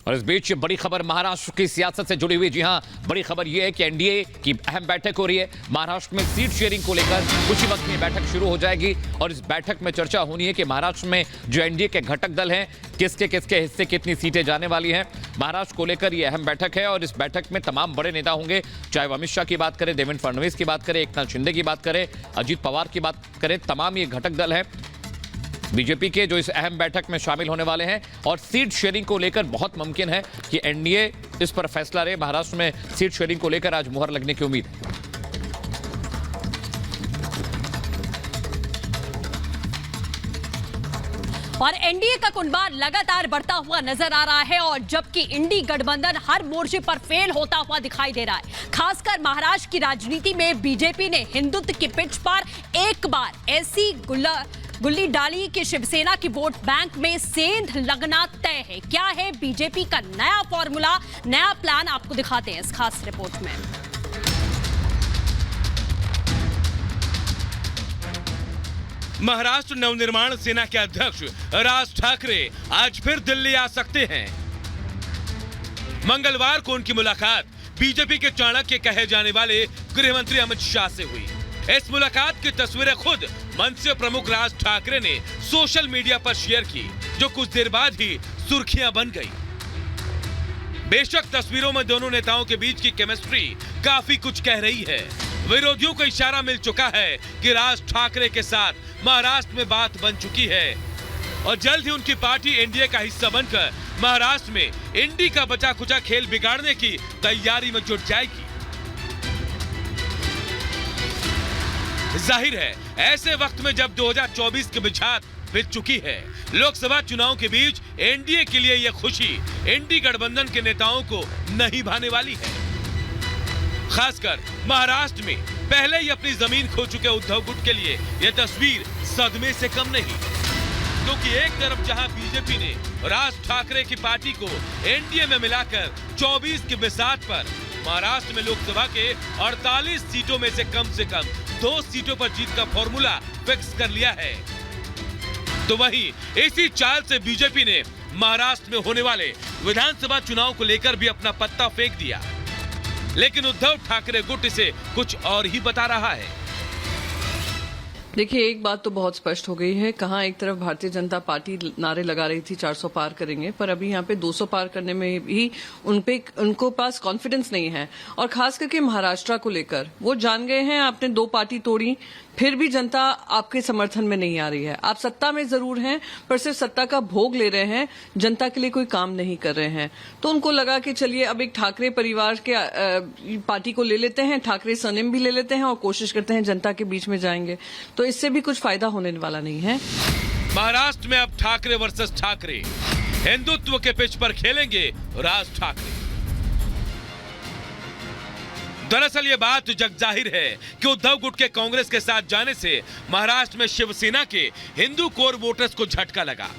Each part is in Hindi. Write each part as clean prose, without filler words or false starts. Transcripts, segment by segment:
और इस बीच बड़ी खबर महाराष्ट्र की सियासत से जुड़ी हुई। जी हां, बड़ी खबर यह है कि एनडीए की अहम बैठक हो रही है। महाराष्ट्र में सीट शेयरिंग को लेकर कुछ ही वक्त में बैठक शुरू हो जाएगी और इस बैठक में चर्चा होनी है कि महाराष्ट्र में जो एनडीए के घटक दल हैं, किसके किसके हिस्से कितनी सीटें जाने वाली हैं। महाराष्ट्र को लेकर यह अहम बैठक है और इस बैठक में तमाम बड़े नेता होंगे, चाहे वो अमित शाह की बात करें, देवेंद्र फडणवीस की बात करें, एकनाथ शिंदे की बात करें, अजीत पवार की बात करें, तमाम ये घटक दल हैं बीजेपी के जो इस अहम बैठक में शामिल होने वाले हैं। और सीट शेयरिंग को लेकर बहुत मुमकिन है कि एनडीए इस पर फैसला ले। महाराष्ट्र में सीट शेयरिंग को लेकर आज मुहर लगने की उम्मीद है। और एनडीए का कुनबा लगातार बढ़ता हुआ नजर आ रहा है और जबकि इंडी गठबंधन हर मोर्चे पर फेल होता हुआ दिखाई दे रहा है। खासकर महाराष्ट्र की राजनीति में बीजेपी ने हिंदुत्व की पिच पर एक बार ऐसी गुल्ली डाली कि शिवसेना की वोट बैंक में सेंध लगना तय है। क्या है बीजेपी का नया फॉर्मूला, नया प्लान, आपको दिखाते हैं इस खास रिपोर्ट में। महाराष्ट्र नवनिर्माण सेना के अध्यक्ष राज ठाकरे आज फिर दिल्ली आ सकते हैं। मंगलवार को उनकी मुलाकात बीजेपी के चाणक्य कहे जाने वाले गृह मंत्री अमित शाह से हुई। इस मुलाकात की तस्वीरें खुद मंच से प्रमुख राज ठाकरे ने सोशल मीडिया पर शेयर की, जो कुछ देर बाद ही सुर्खियां बन गई। बेशक तस्वीरों में दोनों नेताओं के बीच की केमिस्ट्री काफी कुछ कह रही है। विरोधियों को इशारा मिल चुका है कि राज ठाकरे के साथ महाराष्ट्र में बात बन चुकी है और जल्द ही उनकी पार्टी एनडीए का हिस्सा बनकर महाराष्ट्र में इंडी का बचा खुचा खेल बिगाड़ने की तैयारी में जुट जाएगी। जाहिर है, ऐसे वक्त में जब 2024 की बिछात बिछ चुकी है, लोकसभा चुनाव के बीच एनडीए के लिए यह खुशी इंडी गठबंधन के नेताओं को नहीं भाने वाली है। खासकर महाराष्ट्र में पहले ही अपनी जमीन खो चुके उद्धव गुट के लिए यह तस्वीर सदमे से कम नहीं, क्योंकि एक तरफ जहां बीजेपी ने राज ठाकरे की पार्टी को एनडीए में मिलाकर 24 की बिसात पर महाराष्ट्र में लोकसभा के 48 सीटों में से कम 2 सीटों पर जीत का फॉर्मूला फिक्स कर लिया है, तो वहीं इसी चाल से बीजेपी ने महाराष्ट्र में होने वाले विधानसभा चुनाव को लेकर भी अपना पत्ता फेंक दिया। लेकिन उद्धव ठाकरे गुट इसे कुछ और ही बता रहा है। देखिए, एक बात तो बहुत स्पष्ट हो गई है। कहाँ एक तरफ भारतीय जनता पार्टी नारे लगा रही थी 400 पार करेंगे, पर अभी यहाँ पे 200 पार करने में भी उनको पास कॉन्फिडेंस नहीं है। और खास करके महाराष्ट्र को लेकर वो जान गए हैं, आपने 2 पार्टी तोड़ी, फिर भी जनता आपके समर्थन में नहीं आ रही है। आप सत्ता में जरूर हैं, पर सिर्फ सत्ता का भोग ले रहे हैं, जनता के लिए कोई काम नहीं कर रहे हैं। तो उनको लगा कि चलिए अब एक ठाकरे परिवार के पार्टी को ले लेते हैं, ठाकरे सरनेम भी ले लेते हैं और कोशिश करते हैं जनता के बीच में जाएंगे, तो इससे भी कुछ फायदा होने वाला नहीं है। महाराष्ट्र में अब ठाकरे वर्सेस ठाकरे, हिंदुत्व के पिच पर खेलेंगे राज ठाकरे। दरअसल ये बात जग जाहिर है कि उद्धव गुट के कांग्रेस के साथ जाने से महाराष्ट्र में शिवसेना के हिंदू कोर वोटर्स को झटका लगा।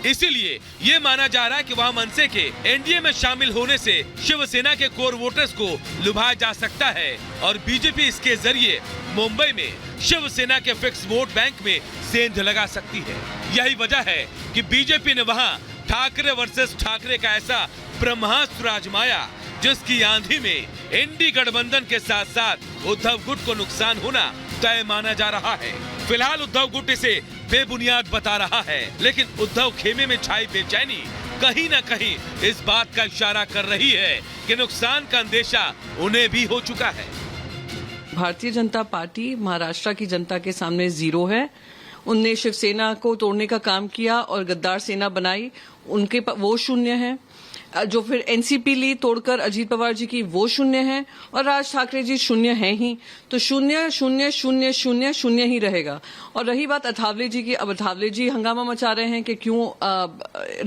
इसीलिए ये माना जा रहा है कि वहां मनसे के एनडीए में शामिल होने से शिवसेना के कोर वोटर्स को लुभाया जा सकता है और बीजेपी इसके जरिए मुंबई में शिवसेना के फिक्स वोट बैंक में सेंध लगा सकती है। यही वजह है कि बीजेपी ने वहां ठाकरे वर्सेस ठाकरे का ऐसा ब्रह्मास्त्र आजमाया, जिसकी आंधी में इंडी गठबंधन के साथ साथ उद्धव गुट को नुकसान होना तय माना जा रहा है। फिलहाल उद्धव गुट इसे बेबुनियाद बता रहा है, लेकिन उद्धव खेमे में छाई बेचैनी कहीं न कहीं इस बात का इशारा कर रही है कि नुकसान का अंदेशा उन्हें भी हो चुका है। भारतीय जनता पार्टी महाराष्ट्र की जनता के सामने जीरो है। उनने शिवसेना को तोड़ने का काम किया और गद्दार सेना बनाई, उनके वो शून्य है। जो फिर एनसीपी ली तोड़कर अजीत पवार जी की, वो शून्य है और राज ठाकरे जी शून्य है ही, तो 0 0 0 0 0 ही रहेगा। और रही बात अठावले जी की, अब अठावले जी हंगामा मचा रहे हैं कि क्यों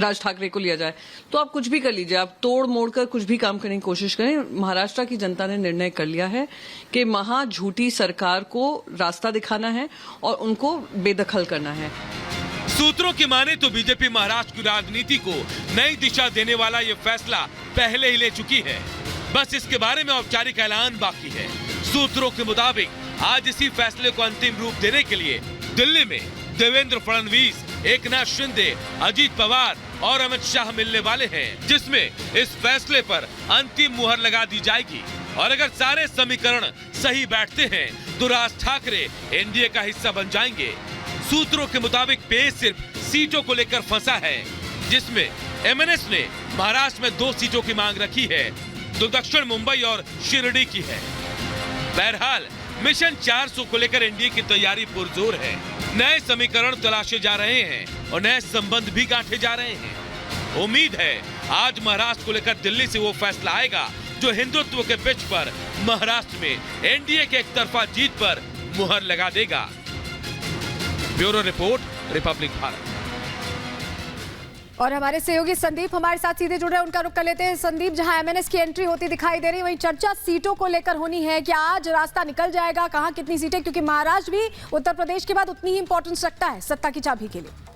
राज ठाकरे को लिया जाए। तो आप कुछ भी कर लीजिए, आप तोड़ मोड़ कर कुछ भी काम करने की कोशिश करें। महाराष्ट्र की जनता ने निर्णय कर लिया है कि महा झूठी सरकार को रास्ता दिखाना है और उनको बेदखल करना है। सूत्रों की माने तो बीजेपी महाराष्ट्र की राजनीति को नई दिशा देने वाला ये फैसला पहले ही ले चुकी है, बस इसके बारे में औपचारिक ऐलान बाकी है। सूत्रों के मुताबिक आज इसी फैसले को अंतिम रूप देने के लिए दिल्ली में देवेंद्र फडणवीस एकनाथ शिंदे, अजीत पवार और अमित शाह मिलने वाले हैं, जिसमें इस फैसले पर अंतिम मुहर लगा दी जाएगी। और अगर सारे समीकरण सही बैठते हैं तो राज ठाकरे एनडीए का हिस्सा बन जाएंगे। सूत्रों के मुताबिक पेच सिर्फ सीटों को लेकर फंसा है, जिसमें एमएनएस ने महाराष्ट्र में 2 सीटों की मांग रखी है, तो दक्षिण मुंबई और शिरडी की है। बहरहाल मिशन 400 को लेकर एनडीए की तैयारी पुरजोर है। नए समीकरण तलाशे जा रहे हैं और नए संबंध भी गांठे जा रहे हैं। उम्मीद है आज महाराष्ट्र को लेकर दिल्ली से वो फैसला आएगा जो हिंदुत्व के पिच पर महाराष्ट्र में एनडीए के एक तरफा जीत पर मुहर लगा देगा। Bureau report, Republic Bharat. और हमारे सहयोगी संदीप हमारे साथ सीधे जुड़ रहे हैं, उनका रुख कर लेते हैं। संदीप, जहां एमएनएस की एंट्री होती दिखाई दे रही है, वहीं चर्चा सीटों को लेकर होनी है। क्या आज रास्ता निकल जाएगा, कहां कितनी सीटें, क्योंकि महाराष्ट्र भी उत्तर प्रदेश के बाद उतनी ही इंपॉर्टेंस रखता है सत्ता की चाबी के लिए।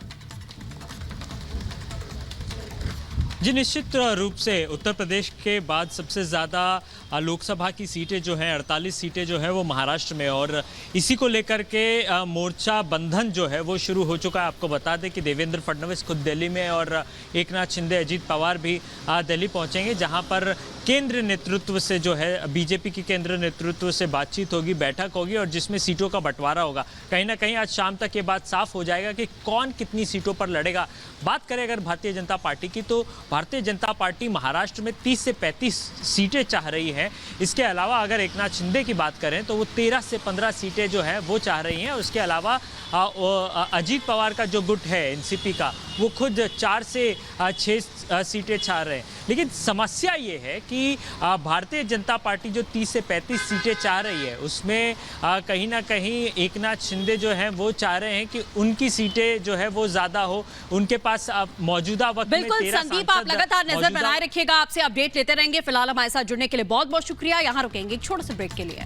जी, निश्चित रूप से उत्तर प्रदेश के बाद सबसे ज़्यादा लोकसभा की सीटें जो हैं 48 सीटें जो हैं वो महाराष्ट्र में, और इसी को लेकर के मोर्चा बंधन जो है वो शुरू हो चुका है। आपको बता दें कि देवेंद्र फडणवीस खुद दिल्ली में और एकनाथ शिंदे, अजीत पवार भी दिल्ली पहुंचेंगे, जहां पर केंद्र नेतृत्व से जो है बीजेपी की केंद्र नेतृत्व से बातचीत होगी, बैठक होगी और जिसमें सीटों का बंटवारा होगा। कहीं ना कहीं आज शाम तक ये बात साफ हो जाएगा कि कौन कितनी सीटों पर लड़ेगा। बात करें अगर भारतीय जनता पार्टी की, तो भारतीय जनता पार्टी महाराष्ट्र में 30 से 35 सीटें चाह रही है। इसके अलावा अगर एकनाथ शिंदे की बात करें तो वो 13 से 15 सीटें जो है वो चाह रही हैं। उसके अलावा अजीत पवार का जो गुट है एनसीपी का, वो खुद 4 से 6 सीटें चाह रहे हैं। लेकिन समस्या ये है कि भारतीय जनता पार्टी जो 30 से 35 सीटें चाह रही है, उसमें कहीं ना कहीं एकनाथ शिंदे जो हैं वो चाह रहे हैं कि उनकी सीटें जो है वो ज़्यादा हो। उनके पास मौजूदा वक्त में बिल्कुल संदीप, आप लगातार नजर बनाए रखिएगा, आपसे अपडेट लेते रहेंगे। फिलहाल हमारे साथ जुड़ने के लिए बहुत बहुत शुक्रिया। यहाँ रुकेंगे एक छोटे से ब्रेक के लिए।